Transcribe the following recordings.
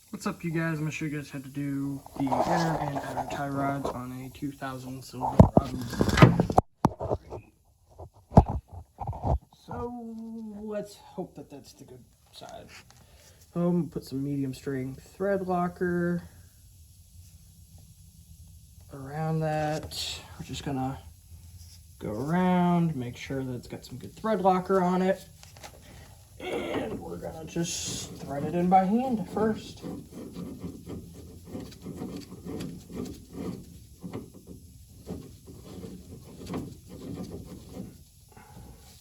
What's up, you guys? I'm gonna show you guys how to do the inner and outer tie rods on a 2000 Silverado. So let's hope that that's the good side. Put some medium strength thread locker around that. We're just gonna go around, make sure that it's got some good thread locker on it, and we're gonna just thread it in by hand first.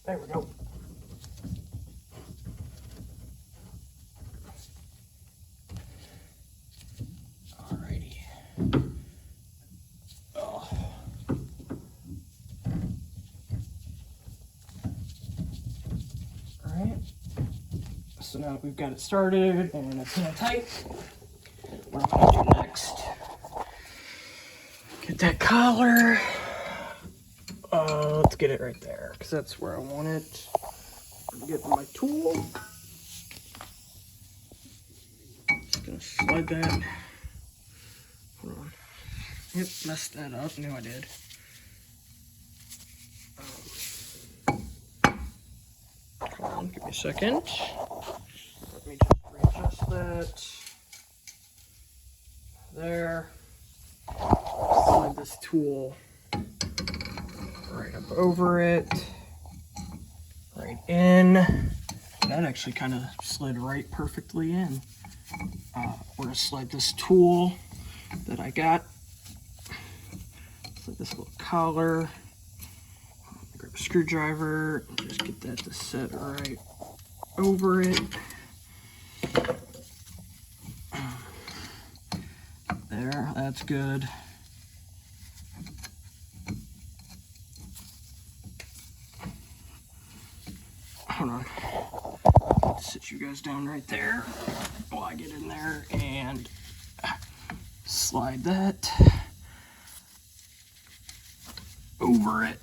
There we go. Alrighty. Oh. Alright. So now that we've got it started and it's hand tight, what I'm gonna do next, get that collar. Let's get it right there, because that's where I want it. Get my tool. Just gonna slide that. Hold on. Yep, messed that up. Knew I did. Hold on, give me a second. Let me just readjust that. There. Slide this tool right up over it. Right in. That actually kind of slid right perfectly in. We're gonna slide this tool that I got. Slide this little collar. Grab a screwdriver and just get that to set right over it. There, that's good. Hold on. Sit you guys down right there while I get in there and slide that over it.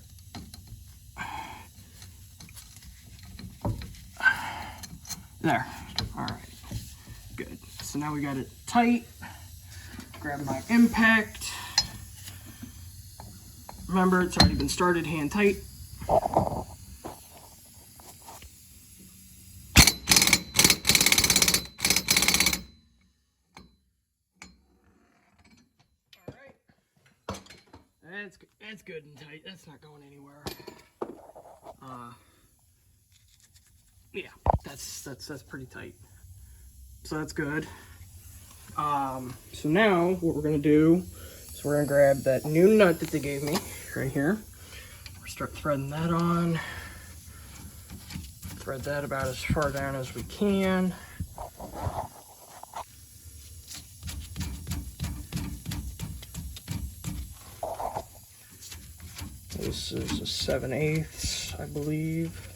There. Alright. Good. So now we got it tight. Grab my impact. Remember, it's already been started, hand tight. That's good and tight. That's not going anywhere. Yeah, that's pretty tight. So that's good. So now what we're gonna do is we're gonna grab that new nut that they gave me right here. We'll start threading that on. Thread that about as far down as we can. This is a 7/8, I believe.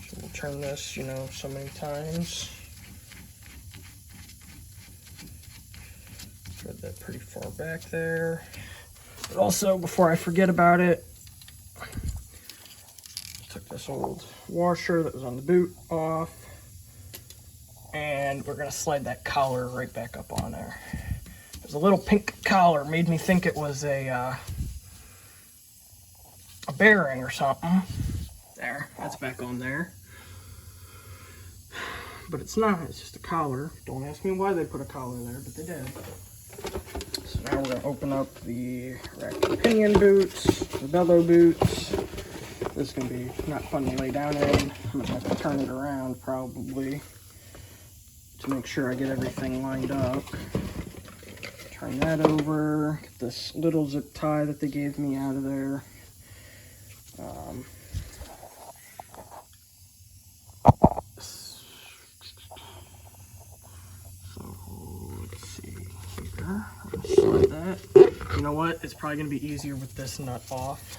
So we'll turn this, so many times. Thread that pretty far back there. But also, before I forget about it, took this old washer that was on the boot off, and we're gonna slide that collar right back up on there. There's a little pink collar, made me think it was a bearing or something. There, that's back on there. But it's not, it's just a collar. Don't ask me why they put a collar there, but they did. So now we're gonna open up the rack and pinion boots, the bellow boots. This is gonna be not fun to lay down in. I'm gonna have to turn it around probably to make sure I get everything lined up. Turn that over, get this little zip tie that they gave me out of there. So let's see here. Slide that. You know what? It's probably gonna be easier with this nut off.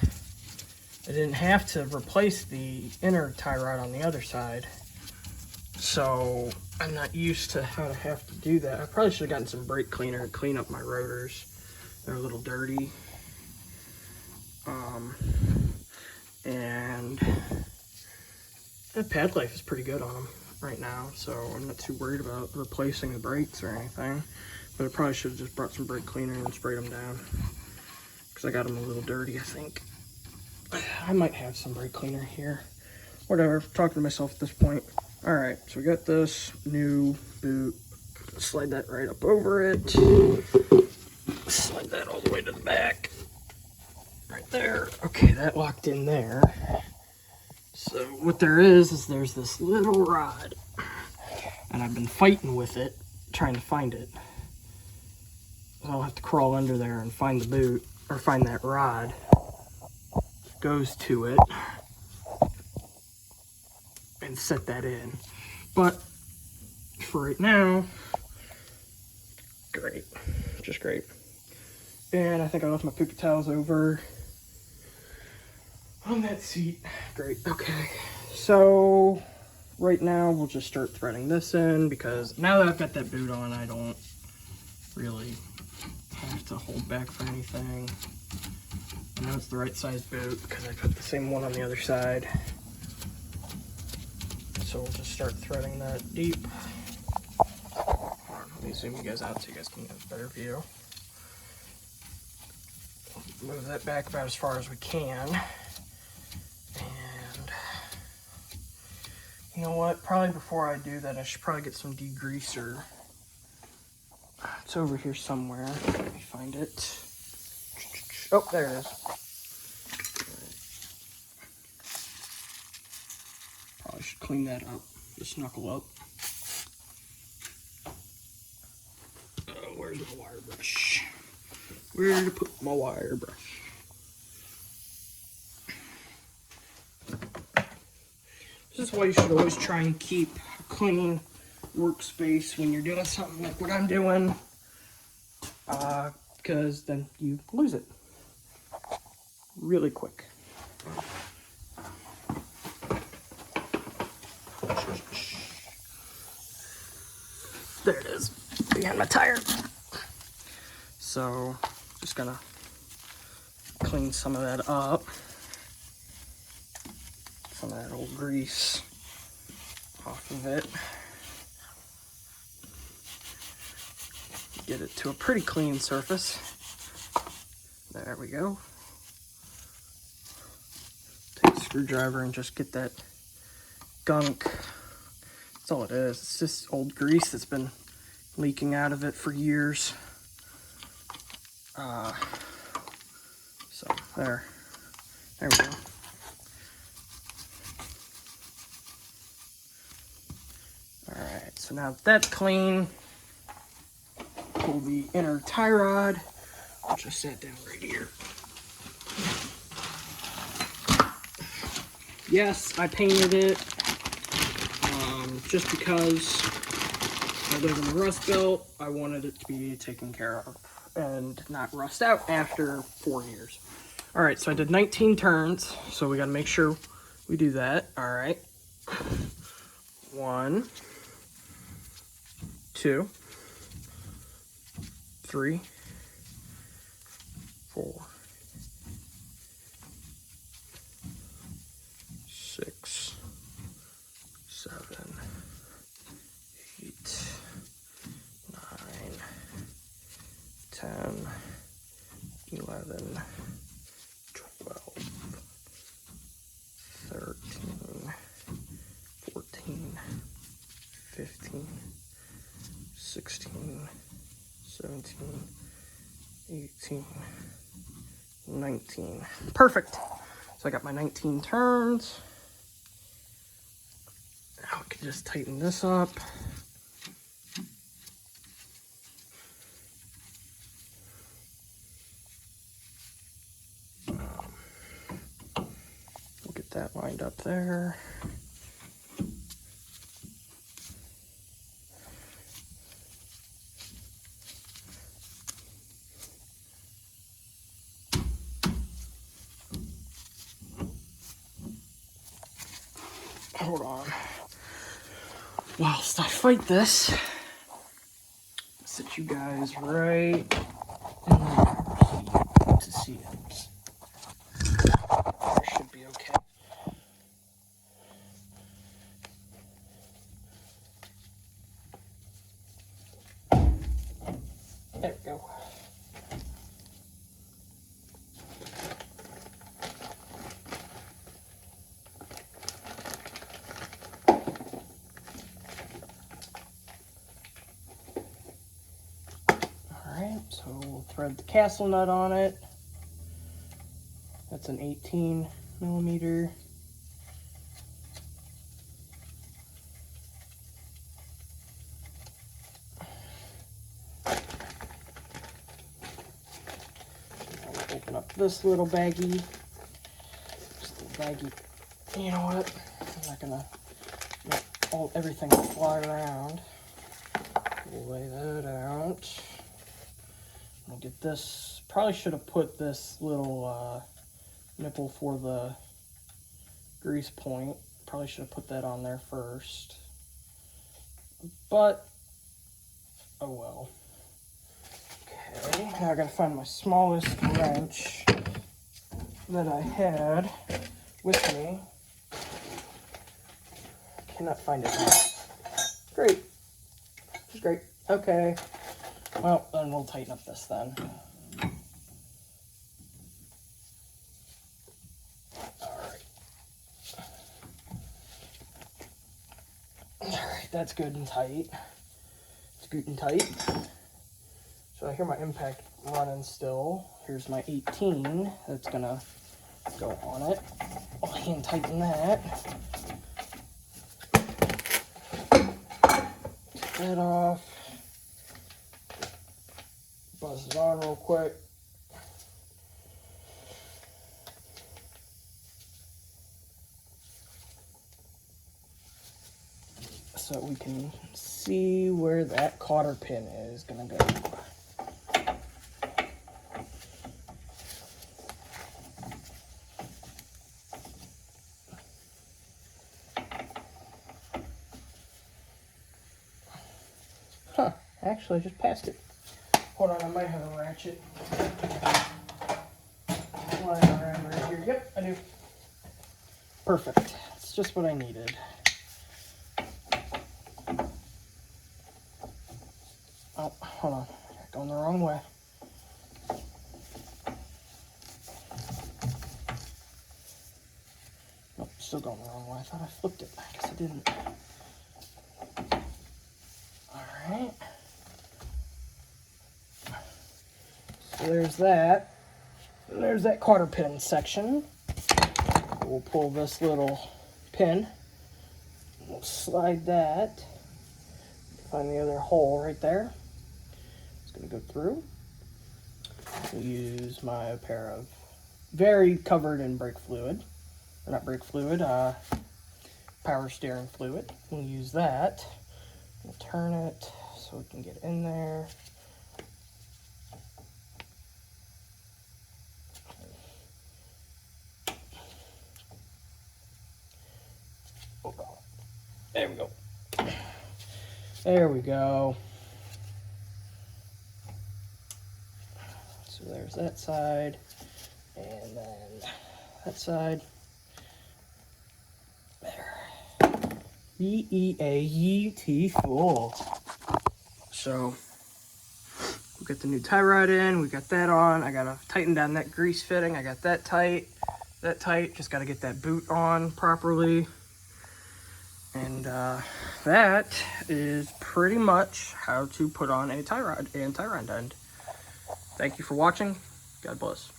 I didn't have to replace the inner tie rod on the other side, so I'm not used to how to have to do that. I probably should have gotten some brake cleaner to clean up my rotors. They're a little dirty. And the pad life is pretty good on them. right now, so I'm not too worried about replacing the brakes or anything. But I probably should have just brought some brake cleaner and sprayed them down, because I got them a little dirty, I think. I might have some brake cleaner here. Whatever, talking to myself at this point. All right, so we got this new boot. Slide that right up over it. Slide that all the way to the back. Right there. Okay, that locked in there. So what there is there's this little rod, and I've been fighting with it, trying to find it. So I'll have to crawl under there and find the boot, or find that rod that goes to it, and set that in. But for right now, great, just great. And I think I left my puka towels over on that seat. Great, okay. So right now we'll just start threading this in, because now that I've got that boot on, I don't really have to hold back for anything. I know it's the right size boot because I put the same one on the other side. So we'll just start threading that deep. Let me zoom you guys out so you guys can get a better view. Move that back about as far as we can. And you know what? Probably before I do that, I should probably get some degreaser. It's over here somewhere. Let me find it. Oh, there it is. Probably should clean that up. Just knuckle up. Where's my wire brush? Where to put my wire brush? This is why you should always try and keep a clean workspace when you're doing something like what I'm doing, because then you lose it really quick. There it is, behind my tire. So, just gonna clean some of that up. Some of that old grease off of it. Get it to a pretty clean surface. There we go. Take a screwdriver and just get that gunk. That's all it is. It's just old grease that's been leaking out of it for years. So there we go. All right, so now that's clean, pull the inner tie rod, which I sat down right here. Yes, I painted it, just because I live in the Rust Belt. I wanted it to be taken care of and not rust out after 4 years. All right, so I did 19 turns, so we gotta make sure we do that. All right, 1, 2, 3, 4, 6, 7, 8, 9, 10, 11, 12, 13, 14, 15, 16, 17, 18, 19. Perfect. So I got my 19 turns. Now I can just tighten this up. We'll get that lined up there. Hold on. Whilst I fight this, sit you guys right in there to see it. There should be okay. There we go. Alright, so we'll thread the castle nut on it. That's an 18 millimeter. I'll open up this little baggie. Just a baggie. You know what? I'm not gonna make everything fly around. We'll lay that out. I'll get this. Probably should have put this little nipple for the grease point. Probably should have put that on there first. But, oh well. Okay, now I gotta find my smallest wrench that I had with me. Cannot find it now. Great. Great. Okay. Well, then we'll tighten up this then. Alright, that's good and tight. It's good and tight. So I hear my impact running still. Here's my 18 that's gonna go on it. I'll hand tighten that. Take that off. Buzz it on real quick. So we can see where that cotter pin is gonna go. Huh, actually I just passed it. Hold on, I might have a ratchet lying around right here. Yep, I do. Perfect. It's just what I needed. Oh, hold on. Going the wrong way. Nope, still going the wrong way. I thought I flipped it. I guess I didn't. Alright. So there's that. And there's that cotter pin section. We'll pull this little pin. We'll slide that. Find the other hole right there. It's going to go through. We'll use my pair of very covered in brake fluid. Or not brake fluid, power steering fluid. We'll use that. We'll turn it so we can get in there. There we go. There we go. So there's that side, and then that side. There. Beautiful. So we got the new tie rod in. We got that on. I gotta tighten down that grease fitting. I got that tight. That tight. Just gotta get that boot on properly. And that is pretty much how to put on a tie rod and tie rod end. Thank you for watching. God bless.